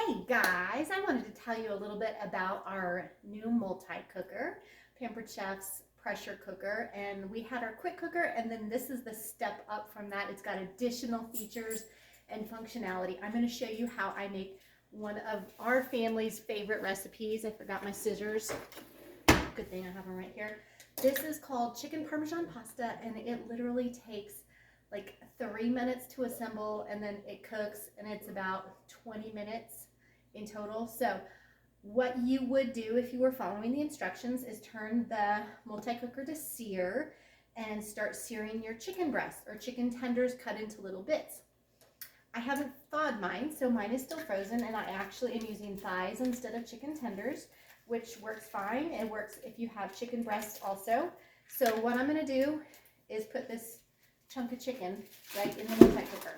Hey guys, I wanted to tell you a little bit about our new multi-cooker, Pampered Chef's pressure cooker. And we had our quick cooker, and then this is the step up from that. It's got additional features and functionality. I'm going to show you how I make one of our family's favorite recipes. I forgot my scissors. Good thing I have them right here. This is called chicken parmesan pasta, and it literally takes like 3 minutes to assemble, and then it cooks, and it's about 20 minutes in total. So what you would do if you were following the instructions is turn the multi-cooker to sear and start searing your chicken breasts or chicken tenders cut into little bits. I haven't thawed mine, so mine is still frozen, and I actually am using thighs instead of chicken tenders, which works fine. It works if you have chicken breasts also. So what I'm going to do is put this chunk of chicken right in the multi-cooker.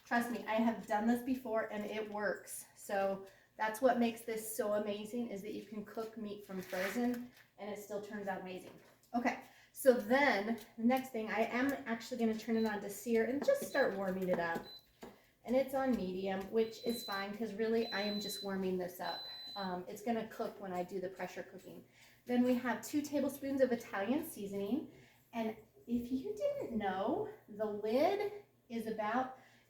Trust me, I have done this before and it works. So that's what makes this so amazing, is that you can cook meat from frozen and it still turns out amazing. Okay, so then the next thing, I am actually going to turn it on to sear and just start warming it up. And it's on medium, which is fine because really I am just warming this up. It's going to cook when I do the pressure cooking. Then we have 2 tablespoons of Italian seasoning, and if you didn't know, the lid is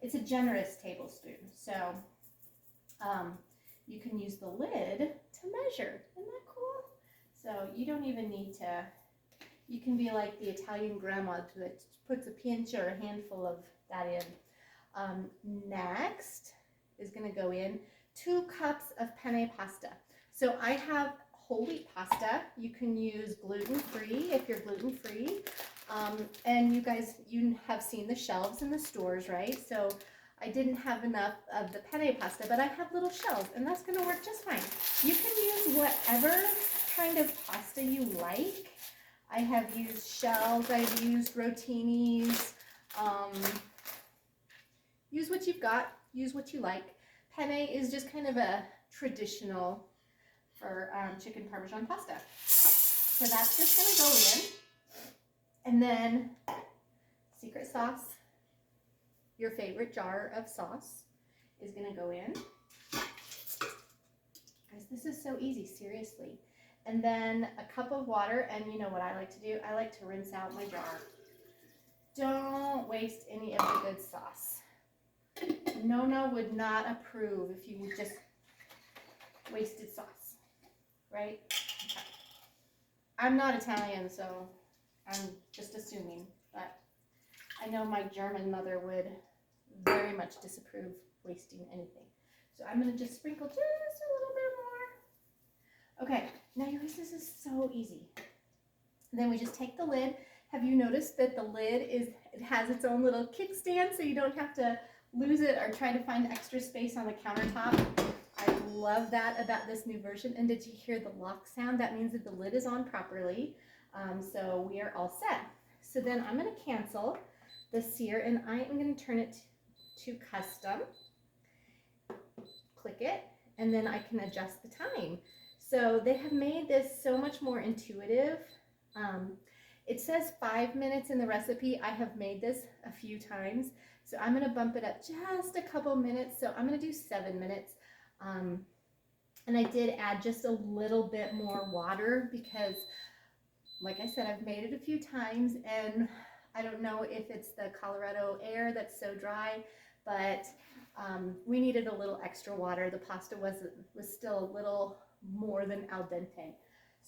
it's a generous tablespoon. So you can use the lid to measure. Isn't that cool? So you don't even need to, you can be like the Italian grandma that puts a pinch or a handful of that in. Next is going to go in 2 cups of penne pasta. So I have whole wheat pasta. You can use gluten-free if you're gluten-free. And you guys, you have seen the shelves in the stores, right? So I didn't have enough of the penne pasta, but I have little shelves, and that's going to work just fine. You can use whatever kind of pasta you like. I have used shells, I've used rotinis. Use what you've got, use what you like. Penne is just kind of a traditional for chicken parmesan pasta. So that's just going to go in. And then secret sauce, your favorite jar of sauce, is going to go in. Guys, this is so easy, seriously. And then a cup of water, and you know what I like to do? I like to rinse out my jar. Don't waste any of the good sauce. Nona would not approve if you just wasted sauce, right? Okay. I'm not Italian, so I'm just assuming, but I know my German mother would very much disapprove wasting anything. So I'm going to just sprinkle just a little bit more. Okay, now you guys, this is so easy. Then we just take the lid. Have you noticed that the lid it has its own little kickstand, so you don't have to lose it or try to find extra space on the countertop? I love that about this new version. And did you hear the lock sound? That means that the lid is on properly. So we are all set. So then I'm going to cancel the sear, and I am going to turn it to custom. Click it, and then I can adjust the time. So they have made this so much more intuitive. It says 5 minutes in the recipe. I have made this a few times, so I'm going to bump it up just a couple minutes. So I'm going to do 7 minutes. And I did add just a little bit more water because, like I said, I've made it a few times, and I don't know if it's the Colorado air that's so dry, but we needed a little extra water. The pasta was still a little more than al dente.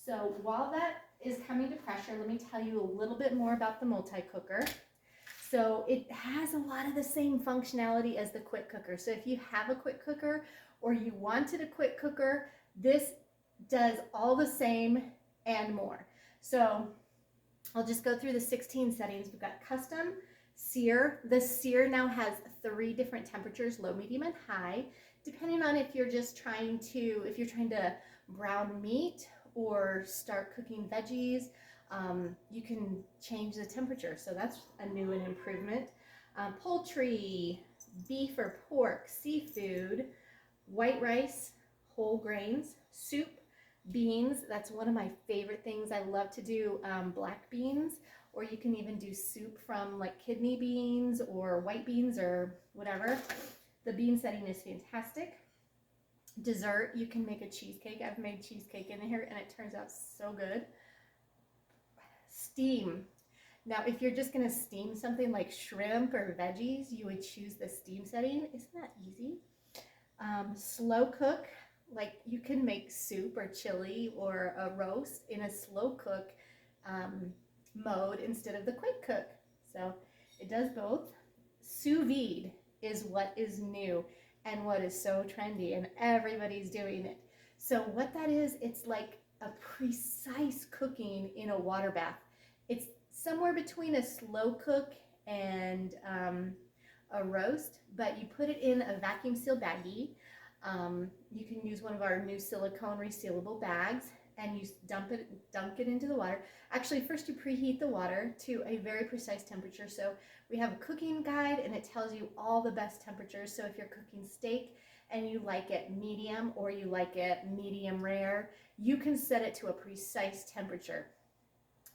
So while that is coming to pressure, let me tell you a little bit more about the multi-cooker. So it has a lot of the same functionality as the quick cooker. So if you have a quick cooker or you wanted a quick cooker, this does all the same and more. So I'll just go through the 16 settings. We've got custom, sear. The sear now has 3 different temperatures, low, medium, and high, depending on if you're trying to brown meat or start cooking veggies. You can change the temperature. So that's a new and improvement. Poultry, beef or pork, seafood, white rice, whole grains, soup, beans. That's one of my favorite things. I love to do black beans, or you can even do soup from like kidney beans or white beans or whatever. The The bean setting is fantastic. Dessert, you can make a cheesecake. I've made cheesecake in here and it turns out so good. Steam. Now, if you're just going to steam something like shrimp or veggies, you would choose the steam setting. Isn't that easy? Slow cook, like you can make soup or chili or a roast in a slow cook mode instead of the quick cook. So it does both. Sous vide is what is new and what is so trendy, and everybody's doing it. So what that is, it's like a precise cooking in a water bath. It's somewhere between a slow cook and a roast, but you put it in a vacuum seal baggie. You can use one of our new silicone resealable bags, and you dunk it into the water. Actually, first you preheat the water to a very precise temperature. So we have a cooking guide and it tells you all the best temperatures. So if you're cooking steak and you like it medium or you like it medium rare, you can set it to a precise temperature.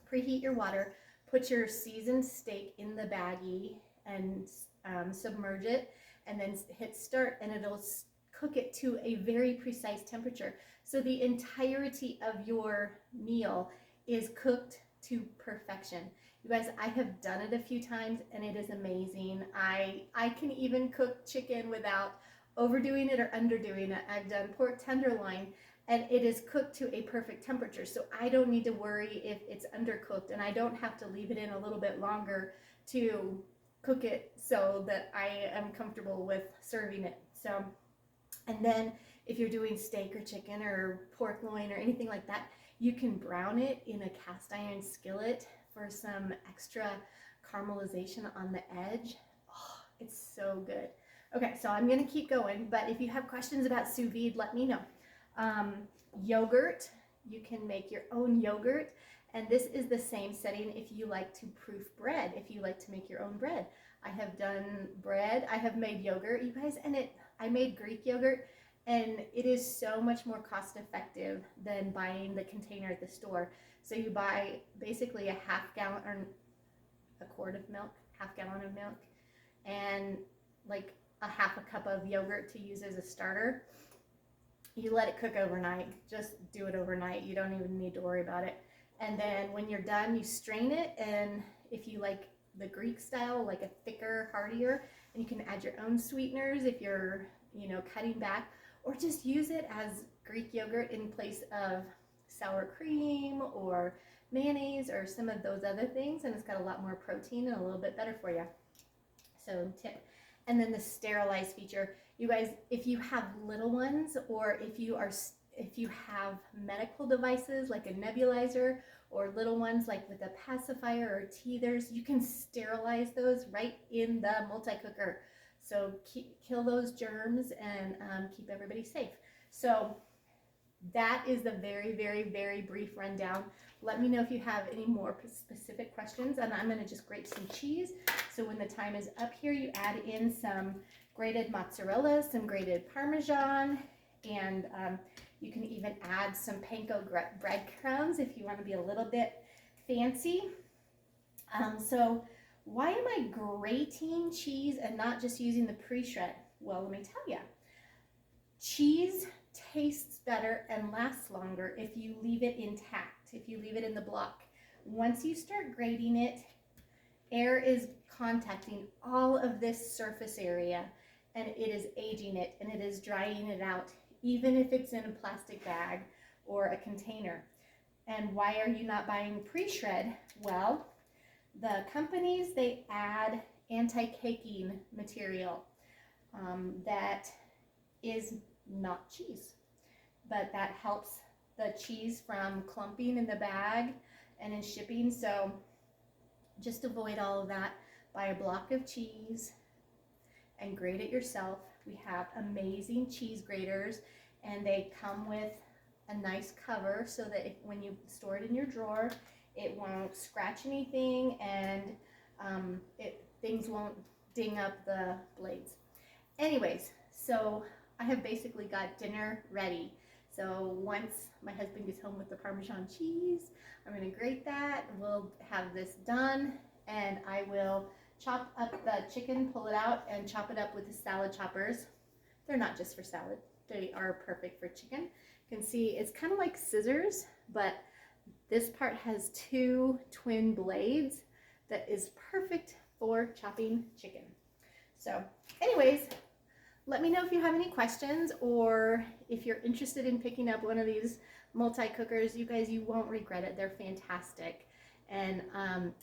Preheat your water, put your seasoned steak in the baggie and submerge it, and then hit start, and it'll cook it to a very precise temperature. So the entirety of your meal is cooked to perfection. You guys, I have done it a few times and it is amazing. I can even cook chicken without overdoing it or underdoing it. I've done pork tenderloin and it is cooked to a perfect temperature. So I don't need to worry if it's undercooked, and I don't have to leave it in a little bit longer to cook it so that I am comfortable with serving it. So, and then if you're doing steak or chicken or pork loin or anything like that, you can brown it in a cast iron skillet for some extra caramelization on the edge. Oh, it's so good. Okay, so I'm gonna keep going, but if you have questions about sous vide, let me know. Yogurt, you can make your own yogurt, and this is the same setting if you like to proof bread, if you like to make your own bread. I have done bread, I have made yogurt, you guys, and I made Greek yogurt, and it is so much more cost effective than buying the container at the store. So you buy basically a half gallon or a quart of milk, half gallon of milk, and like a half a cup of yogurt to use as a starter. You let it cook overnight. Just do it overnight. You don't even need to worry about it. And then when you're done, you strain it, and if you like the Greek style, like a thicker, heartier, and you can add your own sweeteners if you're, cutting back, or just use it as Greek yogurt in place of sour cream or mayonnaise or some of those other things, and it's got a lot more protein and a little bit better for you. So tip. And then the sterilize feature. You guys, if you have little ones, or if you have medical devices like a nebulizer, or little ones like with a pacifier or teethers, you can sterilize those right in the multi-cooker. So kill those germs and keep everybody safe. So that is the very, very, very brief rundown. Let me know if you have any more specific questions, and I'm going to just grate some cheese. So when the time is up here, you add in some grated mozzarella, some grated Parmesan, and you can even add some panko breadcrumbs if you want to be a little bit fancy. So why am I grating cheese and not just using the pre-shred? Well, let me tell you. Cheese tastes better and lasts longer if you leave it intact, if you leave it in the block. Once you start grating it, air is contacting all of this surface area, and it is aging it, and it is drying it out, even if it's in a plastic bag or a container. And why are you not buying pre-shred? Well, the companies, they add anti-caking material that is not cheese, but that helps the cheese from clumping in the bag and in shipping. So just avoid all of that. Buy a block of cheese and grate it yourself. We have amazing cheese graters, and they come with a nice cover so that when you store it in your drawer, it won't scratch anything, and things won't ding up the blades. Anyways, so I have basically got dinner ready. So once my husband gets home with the Parmesan cheese, I'm going to grate that. We'll have this done, and I will chop up the chicken, pull it out, and chop it up with the salad choppers. They're not just for salad. They are perfect for chicken. You can see it's kind of like scissors, but this part has two twin blades that is perfect for chopping chicken. So anyways, let me know if you have any questions or if you're interested in picking up one of these multi-cookers. You guys, you won't regret it. They're fantastic. And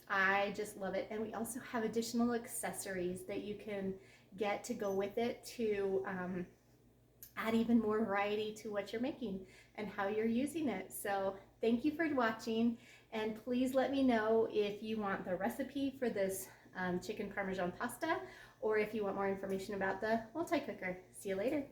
I just love it. And we also have additional accessories that you can get to go with it to add even more variety to what you're making and how you're using it. So thank you for watching, and please let me know if you want the recipe for this chicken parmesan pasta or if you want more information about the multi-cooker. See you later.